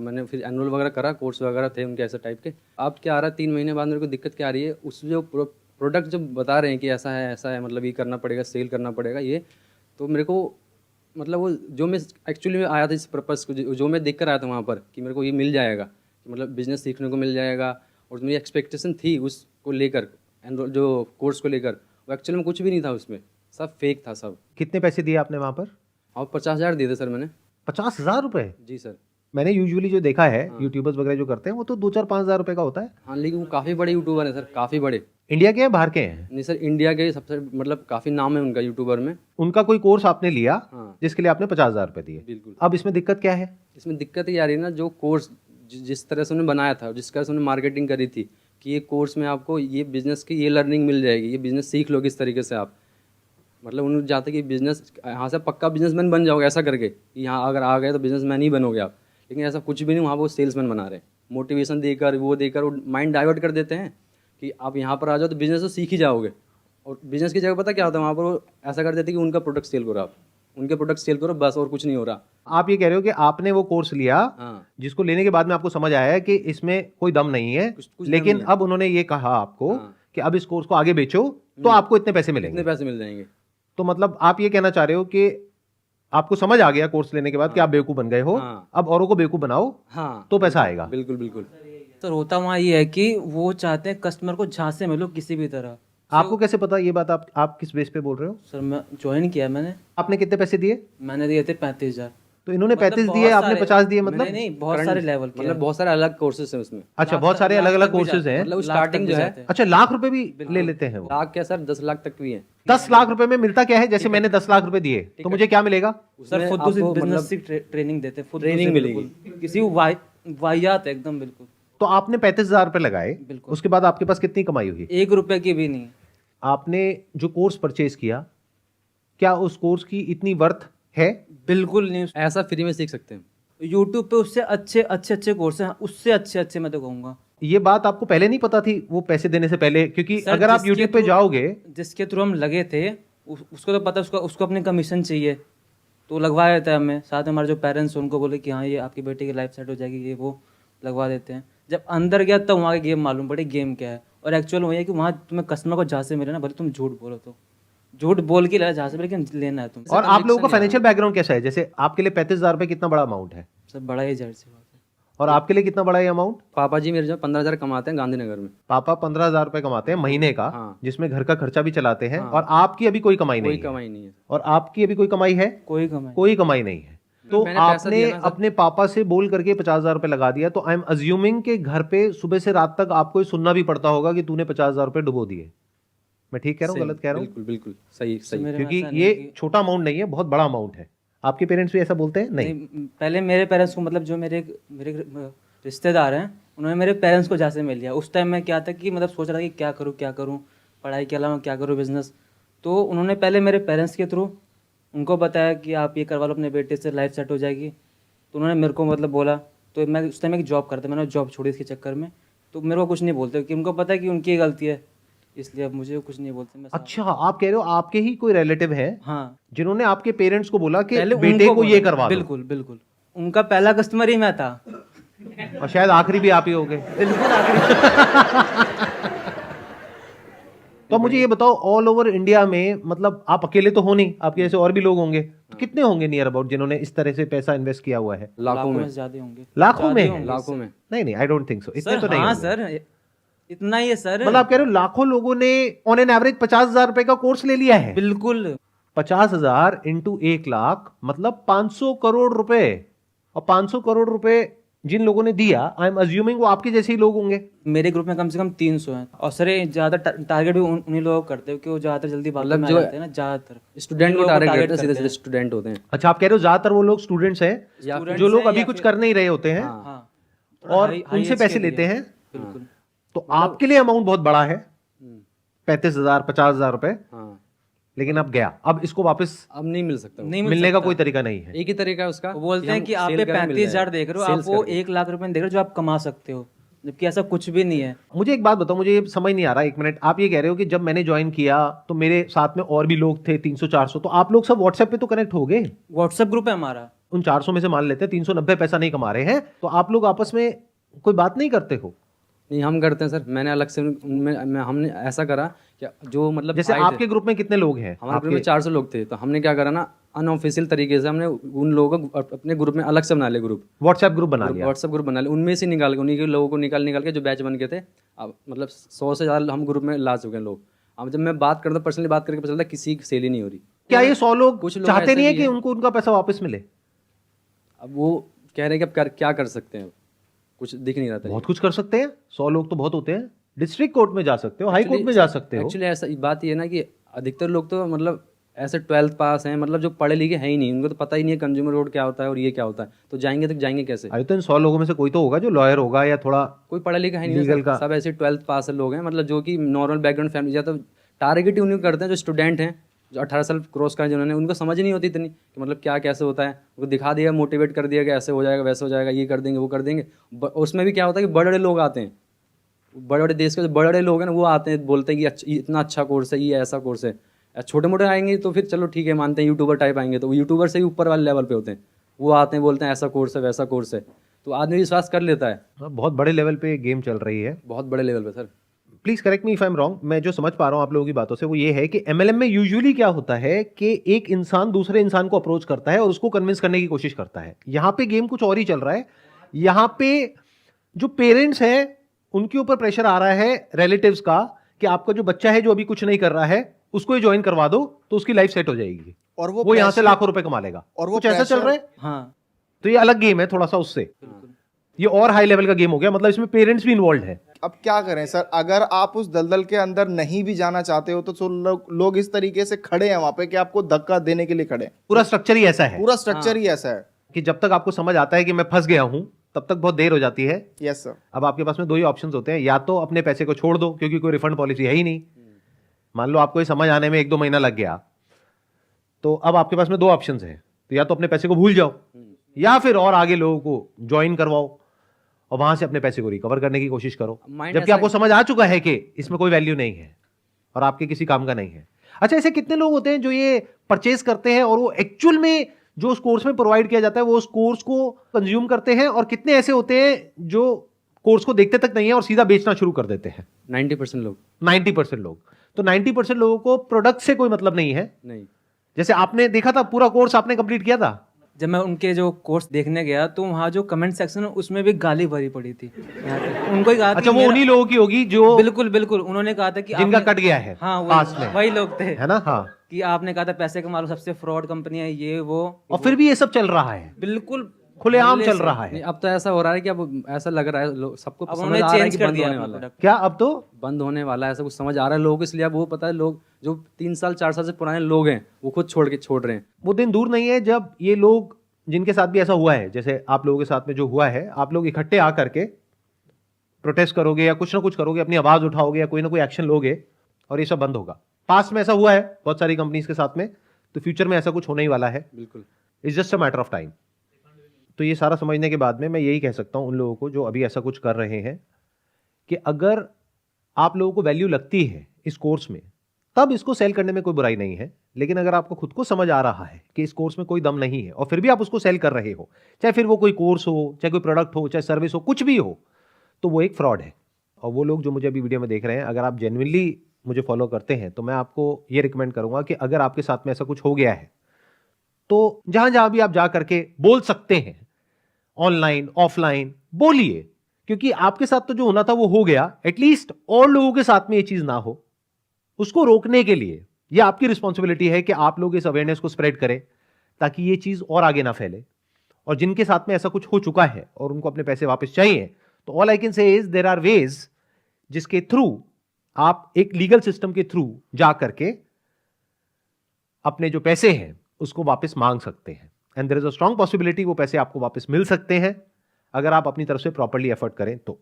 मैंने फिर एनुअल वगैरह करा, कोर्स वगैरह थे उनके ऐसे टाइप के। अब क्या आ रहा है 3 महीने बाद मेरे को दिक्कत क्या आ रही है, उस जो प्रोडक्ट जो बता रहे हैं कि ऐसा है मतलब ये करना पड़ेगा, सेल करना पड़ेगा ये, तो मेरे को मतलब वो जो मैं एक्चुअली में आया था इस पर्पज़ को, जो मैं देख कर आया था वहाँ पर कि मेरे को ये मिल जाएगा, कि मतलब बिज़नेस सीखने को मिल जाएगा, और मेरी एक्सपेक्टेशन थी उसको लेकर, एनरोल जो कोर्स को लेकर, वो एक्चुअली में कुछ भी नहीं था उसमें, सब फेक था सब। कितने पैसे दिए आपने वहाँ पर? और 50,000 दिए थे सर मैंने। 50,000 रुपए? जी सर। मैंने यूजुअली जो देखा है यूट्यूबर्स वगैरह जो करते हैं वो तो 2-4-5 हज़ार रुपए का होता है। हाँ, लेकिन वो काफ़ी बड़े यूट्यूबर हैं सर, काफ़ी बड़े। इंडिया के हैं बाहर के हैं? नहीं सर, इंडिया के सबसे मतलब काफ़ी नाम है उनका यूट्यूबर में। उनका कोई कोर्स आपने लिया हाँ जिसके लिए आपने 50,000 रुपए दिए? बिल्कुल। अब इसमें दिक्कत क्या है? इसमें दिक्कत ये आ रही है ना, जो कोर्स जिस तरह से उन्होंने बनाया था, जिस तरह से उन्होंने मार्केटिंग करी थी कि ये कोर्स में आपको ये बिज़नेस की ये लर्निंग मिल जाएगी, ये बिज़नेस सीख लो किस तरीके से आप, मतलब उन्होंने चाहते कि बिज़नेस यहाँ से पक्का बिजनेसमैन बन जाओगे ऐसा करके, कि यहाँ अगर आ गए तो बिजनेसमैन ही बनोगे आप, लेकिन ऐसा कुछ भी नहीं, वहाँ वो सेल्समैन बना रहे हैं। मोटिवेशन देकर वो माइंड डाइवर्ट कर देते हैं कि आप यहाँ पर आ जाओ तो बिज़नेस तो सीख ही जाओगे, और बिज़नेस की जगह पता क्या होता है वहाँ पर, वो ऐसा कर देते हैं कि उनका प्रोडक्ट सेल करो आप, उनके प्रोडक्ट सेल करो बस, और कुछ नहीं हो रहा। आप ये कह रहे हो कि आपने वो कोर्स लिया हाँ, जिसको लेने के बाद में आपको समझ आया है कि इसमें कोई दम नहीं है, कुछ दम लेकिन नहीं है। अब उन्होंने ये कहा आपको हाँ। कि अब इस कोर्स को आगे बेचो तो आपको इतने पैसे कितने मिलेंगे। पैसे मिल जाएंगे। तो मतलब आप ये कहना चाह रहे हो कि आपको समझ आ गया कोर्स लेने के बाद कि आप बेवकूफ बन गए हो, हाँ। अब औरों को बेवकूफ बनाओ हाँ तो पैसा आएगा। बिल्कुल बिल्कुल। सर होता वहाँ ये है कि वो चाहते हैं कस्टमर को झांसे में लो किसी भी तरह। आपको कैसे पता ये बात? आप किस बेस पे बोल रहे हो? सर मैं ज्वाइन किया मैंने आपने कितने पैसे दिए? मैंने दिए थे 35,000। तो इन्होंने 35 दिए, आपने 50 दिए, मतलब नहीं बहुत सारे लेवल के मतलब बहुत सारे अलग कोर्सेज हैं उसमें, अच्छा बहुत सारे अलग अलग कोर्सेज हैं। मतलब स्टार्टिंग जो है, अच्छा लाख रुपए भी ले लेते हैं वो? लाख क्या सर, 10 लाख तक भी है। 10 लाख रुपए में मिलता क्या है? जैसे मैंने 10 लाख रुपए दिए तो मुझे क्या मिलेगा? सर खुद आपको से मतलब बिजनेस की ट्रेनिंग देते हैं, खुद ट्रेनिंग से मिलेगी। बिल्कुल। किसी वाहियात है एकदम बिल्कुल। तो आपने 35,000 रुपए लगाए, बिल्कुल। उसके बाद आपके पास कितनी कमाई हुई? 1 रुपए की भी नहीं। आपने जो कोर्स परचेज किया, क्या उस कोर्स की इतनी वर्थ है? बिल्कुल नहीं। ऐसा फ्री में सीख सकते हैं। यूट्यूब पे उससे अच्छे कोर्स हैं, उससे अच्छे मैं तो कहूँगा। ये बात आपको पहले नहीं पता थी वो पैसे देने से पहले? क्योंकि सर, अगर आप जिसके यूट्यूब पे थ्रू- जाओगे, जिसके थ्रू हम लगे थे उसको तो पता, उसको अपनी कमीशन चाहिए तो लगवा देता है हमें। साथ में हमारे जो पेरेंट्स हैं उनको बोले कि हाँ ये आपकी बेटी की लाइफ सेट हो जाएगी, ये वो लगवा देते हैं। जब अंदर गया तब वहाँ की गेम मालूम पड़ी गेम क्या है। और एक्चुअल वही है कि वहाँ तुम्हें कस्टमर को जहाँ से मिले ना, भले तुम झूठ बोलो तो झूठ बोल के लेना जहाँ से, लेकिन लेना है तुम। और आप लोगों का फाइनेंशियल बैकग्राउंड कैसा है? जैसे आपके लिए 35,000 रुपए कितना बड़ा अमाउंट है, सब बड़ा ही जाहिर सी बात है। और आपके लिए कितना बड़ा है अमाउंट? पापा जी मेरे जो 15,000 कमाते हैं गांधीनगर में। पापा 15,000 रुपए कमाते हैं महीने का, हाँ। जिसमें घर का खर्चा भी चलाते हैं, हाँ। और आपकी अभी कोई कमाई कोई नहीं है। कमाई नहीं है। और आपकी अभी कोई कमाई है? कोई कमाई कोई कमाई नहीं है। तो मैंने पैसा आपने दिया ना सर। अपने पापा से बोल करके 50,000 रुपए लगा दिया, तो आई एम अज्यूमिंग कि घर पे सुबह से रात तक आपको ये सुनना भी पड़ता होगा कि तूने 50,000 रुपए डुबो दिए। मैं ठीक कह रहा हूँ, गलत कह रहा हूँ? बिल्कुल बिल्कुल सही सही। मेरे में क्योंकि ऐसा नहीं ये है कि- छोटा अमाउंट नहीं है, बहुत बड़ा अमाउंट है। आपके पेरेंट्स भी ऐसा बोलते हैं? नहीं। पहले मेरे पेरेंट्स को, मतलब जो मेरे मेरे रिश्तेदार हैं, उन्होंने मेरे पेरेंट्स को जहाँ से मिल लिया। उस टाइम में क्या था कि मतलब सोच रहा था कि क्या करूँ पढ़ाई के अलावा क्या करूँ बिजनेस। तो उन्होंने पहले मेरे पेरेंट्स के थ्रू उनको बताया कि आप ये करवा लो अपने बेटे से, लाइफ सेट हो जाएगी। तो उन्होंने मेरे को मतलब बोला, तो मैं उस टाइम एक जॉब करता, मैंने जॉब छोड़ी इसके चक्कर में। तो मेरे को कुछ नहीं बोलते कि उनको पता है कि उनकी गलती है, इसलिए अब मुझे कुछ नहीं बोलते। मैं अच्छा, आप कह रहे हो आपके ही कोई रिलेटिव हैं हाँ, जिन्होंने आपके पेरेंट्स को बोला कि पहले बेटे उनको को ये बोला। करवा दो, बिल्कुल बिल्कुल। उनका पहला कस्टमर ही मैं था। और शायद आखिरी भी आप ही होगे। बिल्कुल आखिरी। तो मुझे ये बताओ, ऑल ओवर इंडिया में, मतलब आप अकेले तो हो नहीं, आपके जैसे और भी लोग होंगे, तो कितने होंगे नियर अबाउट जिन्होंने इस तरह से पैसा इन्वेस्ट किया हुआ है? लाखों में। ज्यादा होंगे। लाखों में? लाखों में। नहीं, आई डोंट थिंक सो, इतने सर तो नहीं हाँ होंगे। सर, इतना ही है सर। मतलब आप कह रहे हो लाखों लोगों ने ऑन एन एवरेज 50,000 रुपए का कोर्स ले लिया है? बिल्कुल। 50,000 इंटू 1 लाख मतलब 500 करोड़ रुपए। और 500 करोड़ रुपए जिन लोगों ने दिया, आई एम अज्यूमिंग वो आपके जैसे ही लोग होंगे। मेरे ग्रुप में कम से कम 300 हैं। और सर ये ज्यादा टारगेट भी उन्हीं लोगों को करते हैं, क्योंकि वो ज्यादातर जल्दी बातों में आ जाते हैं ना। ज्यादातर स्टूडेंट को लोगों को टारगेट target करते हैं, सीधे करते सीधे स्टूडेंट होते हैं। अच्छा, आप कह रहे हो ज्यादातर वो लोग स्टूडेंट्स हैं जो लोग हैं अभी या कुछ फिर- कर नहीं रहे होते हैं, हाँ। हाँ, और हाई उनसे एज पैसे के लिए। लेते हैं। बिल्कुल। तो आपके लिए अमाउंट बहुत बड़ा है, 35,000 50,000 रुपए, हाँ, लेकिन अब गया, अब इसको वापस अब नहीं मिल सकता वो। नहीं मिलने का कोई तरीका नहीं है। एक ही तरीका है उसका। वो बोलते हैं हम कि आप sell पे करें, मिल 35,000 जाएगा। देख रहे हो, आप Sales वो करके। 1 लाख रुपए देख रहे हो जो आप कमा सकते हो, जबकि ऐसा कुछ भी नहीं है। मुझे एक बात बताओ, मुझे ये समझ नहीं आ रहा, 1 मिनट। आप ये कह रहे हो कि जब मैंने ज्वाइन किया तो मेरे साथ में और भी लोग थे 300 400, तो आप लोग सब व्हाट्सएप पे तो कनेक्ट हो गए? व्हाट्सएप ग्रुप है हमारा। उन 400 में से मान लेते हैं 390 पैसा नहीं कमा रहे हैं, तो आप लोग आपस में कोई बात नहीं करते हो? नहीं, हम करते हैं सर। मैंने अलग से हमने ऐसा करा कि जो मतलब जैसे आए थे, आपके ग्रुप में कितने लोग हैं? हमारे ग्रुप में 400 लोग थे, तो हमने क्या करा ना, अनऑफिशियल तरीके से हमने उन लोगों को अपने ग्रुप में अलग से बना लिया, ग्रुप व्हाट्सएप ग्रुप बना लिया। व्हाट्सएप ग्रुप बना लिया, उनमें से निकाल के, उन्हीं के लोगों को निकाल के जो बैच बन के थे, अब मतलब 100 से ज़्यादा हम ग्रुप में ला चुके हैं लोग। अब जब मैं बात करता हूँ, पर्सनली बात करके पता चलता है किसी की सेल ही नहीं हो रही। क्या ये 100 लोग कुछ लोग चाहते ऐसे नहीं है भी कि हैं। उनको उनका पैसा वापस मिले? अब वो कह रहे हैं कि अब क्या कर सकते हैं, कुछ दिख नहीं रहा था। बहुत कुछ कर सकते हैं, 100 लोग तो बहुत होते हैं। डिस्ट्रिक्ट कोर्ट में जा सकते हो, हाई कोर्ट में जा सकते हो। एक्चुअली ऐसा बात ये है ना कि अधिकतर लोग तो मतलब ऐसे 12th पास हैं, मतलब जो पढ़े लिखे हैं ही नहीं, उनको तो पता ही नहीं है कंज्यूमर कोर्ट क्या होता है और ये क्या होता है, तो जाएंगे कैसे? अरे तो इन 100 लोगों में से कोई तो होगा जो लॉयर होगा या थोड़ा कोई पढ़ा लिखा है नहीं लीगल है, का। सब ऐसे 12th पास लोग हैं, मतलब जो कि नॉर्मल बैकग्राउंड फैमिली, या तो टारगेट ही उन्हीं को करते हैं जो स्टूडेंट हैं, जो 18 साल क्रॉस करें जिन्होंने, उनको समझ ही नहीं होती इतनी कि मतलब क्या कैसे होता है। उनको दिखा दिया, मोटिवेट कर दिया कि ऐसे हो जाएगा, वैसे हो जाएगा, ये कर देंगे, वो कर देंगे। उसमें भी क्या होता है कि बड़े बड़े लोग आते हैं, बड़े बड़े देश के जो बड़े बड़े लोग हैं ना, वो आते हैं, बोलते हैं कि इतना अच्छा कोर्स है, ये ऐसा कोर्स है। छोटे मोटे आएंगे तो फिर चलो ठीक है, मानते हैं, यूट्यूबर टाइप आएंगे तो वो यूट्यूबर से ही ऊपर वाले लेवल पे होते हैं, वो आते हैं, बोलते हैं ऐसा कोर्स है, वैसा कोर्स है, तो आदमी विश्वास कर लेता है। बहुत बड़े लेवल पे गेम चल रही है। बहुत बड़े लेवल पे sir. Please correct me if I am wrong. मैं जो समझ पा रहा हूँ आप लोगों की बातों से वो ये है कि एमएलएम में यूजुअली क्या होता है कि एक इंसान दूसरे इंसान को अप्रोच करता है और उसको कन्विंस करने की कोशिश करता है। यहाँ पे गेम कुछ और ही चल रहा है। यहाँ पे जो पेरेंट्स हैं उनके ऊपर प्रेशर आ रहा है रिलेटिव्स का कि आपका जो बच्चा है जो अभी कुछ नहीं कर रहा है उसको ही ज्वाइन करवा दो तो उसकी लाइफ सेट हो जाएगी और वो यहाँ से लाखों रुपए कमा लेगा। और वो कुछ ऐसा चल रहा है। हाँ, तो ये अलग गेम है थोड़ा सा उससे, ये और हाई लेवल का गेम हो गया, मतलब इसमें पेरेंट्स भी इन्वॉल्व है। अब क्या करें सर, अगर आप उस दलदल के अंदर नहीं भी जाना चाहते हो तो लोग इस तरीके से खड़े हैं वहां पे कि आपको धक्का देने के लिए खड़े हैं। पूरा स्ट्रक्चर ही ऐसा है, पूरा स्ट्रक्चर ही ऐसा है कि जब तक आपको समझ आता है कि मैं फंस गया हूं तब तक बहुत देर हो जाती है। Yes sir. अब आपके पास में दो ही ऑप्शंस होते हैं, या तो अपने पैसे को छोड़ दो क्योंकि कोई रिफंड पॉलिसी है ही नहीं। मान लो आपको ये समझ आने में 1-2 महीना लग गया, तो अब आपके पास में दो ऑप्शंस हैं, तो या तो अपने पैसे को भूल जाओ या फिर और आगे लोगों को ज्वाइन करवाओ और वहां से अपने पैसे को रिकवर करने की कोशिश करो, जबकि आपको समझ आ चुका है कि इसमें कोई वैल्यू नहीं है और आपके किसी काम का नहीं है। अच्छा, ऐसे कितने लोग होते हैं जो ये परचेज करते हैं और वो एक्चुअल में जो उस कोर्स में प्रोवाइड किया जाता है वो उस कोर्स को कंज्यूम करते हैं, और कितने ऐसे होते हैं जो कोर्स को देखते तक नहीं है और सीधा बेचना शुरू कर देते हैं? 90% लोग। 90% लोग। तो 90% लोगों को प्रोडक्ट से कोई मतलब नहीं है। नहीं। जैसे आपने देखा था पूरा कोर्स आपने कंप्लीट किया था, जब मैं उनके जो कोर्स देखने गया तो वहाँ जो कमेंट सेक्शन है उसमें भी गाली भरी पड़ी थी। उनको ही कहा अच्छा वो उन्हीं लोगों की होगी जो बिल्कुल बिल्कुल उन्होंने कहा था कि जिनका आपने- कट गया है हाँ पास में, वही लोग थे, है ना? हाँ, कि आपने कहा था पैसे कमा लो, सबसे फ्रॉड कंपनी है ये वो, और फिर भी ये सब चल रहा है, बिल्कुल खुलेआम चल रहा नहीं, है। अब तो ऐसा हो रहा है कि अब ऐसा लग रहा है सबको अब समझ उन्होंने आ रहा है चेंज कि कर बंद दिया होने अपना वाला है, प्रोडक्ट। क्या अब तो बंद होने वाला है, ऐसा कुछ समझ आ रहा है लोगों को। इसलिए अब वो पता है, लोग जो 3 साल 4 साल से पुराने लोग हैं वो खुद छोड़ रहे हैं। वो दिन दूर नहीं है जब ये लोग जिनके साथ भी ऐसा हुआ है, जैसे आप लोगों के साथ में जो हुआ है, आप लोग इकट्ठे आकर के प्रोटेस्ट करोगे या कुछ ना कुछ करोगे, अपनी आवाज उठाओगे या कोई ना कोई एक्शन लोगे और ये सब बंद होगा। पास्ट में ऐसा हुआ है बहुत सारी कंपनीज के साथ में, तो फ्यूचर में ऐसा कुछ होने ही वाला है। बिल्कुल। It's just a matter of time. तो ये सारा समझने के बाद में मैं यही कह सकता हूं उन लोगों को जो अभी ऐसा कुछ कर रहे हैं कि अगर आप लोगों को वैल्यू लगती है इस कोर्स में तब इसको सेल करने में कोई बुराई नहीं है, लेकिन अगर आपको खुद को समझ आ रहा है कि इस कोर्स में कोई दम नहीं है और फिर भी आप उसको सेल कर रहे हो, चाहे फिर वो कोई कोर्स हो, चाहे कोई प्रोडक्ट हो, चाहे सर्विस हो, कुछ भी हो, तो वो एक फ्रॉड है। और वो लोग जो मुझे अभी वीडियो में देख रहे हैं, अगर आप जेन्युइनली मुझे फॉलो करते हैं तो मैं आपको ये रिकमेंड करूंगा कि अगर आपके साथ में ऐसा कुछ हो गया है तो जहां जहां भी आप जा करके बोल सकते हैं, ऑनलाइन ऑफलाइन बोलिए, क्योंकि आपके साथ तो जो होना था वो हो गया, एटलीस्ट और लोगों के साथ में ये चीज ना हो, उसको रोकने के लिए ये आपकी रिस्पॉन्सिबिलिटी है कि आप लोग इस अवेयरनेस को स्प्रेड करें ताकि ये चीज और आगे ना फैले। और जिनके साथ में ऐसा कुछ हो चुका है और उनको अपने पैसे वापस चाहिए, तो all I can say is there are ways जिसके थ्रू आप एक लीगल सिस्टम के थ्रू जा करके अपने जो पैसे हैं उसको वापस मांग सकते हैं, and there is a strong possibility वो पैसे आपको वापस मिल सकते हैं अगर आप अपनी तरफ से प्रॉपर्ली एफर्ट करें तो।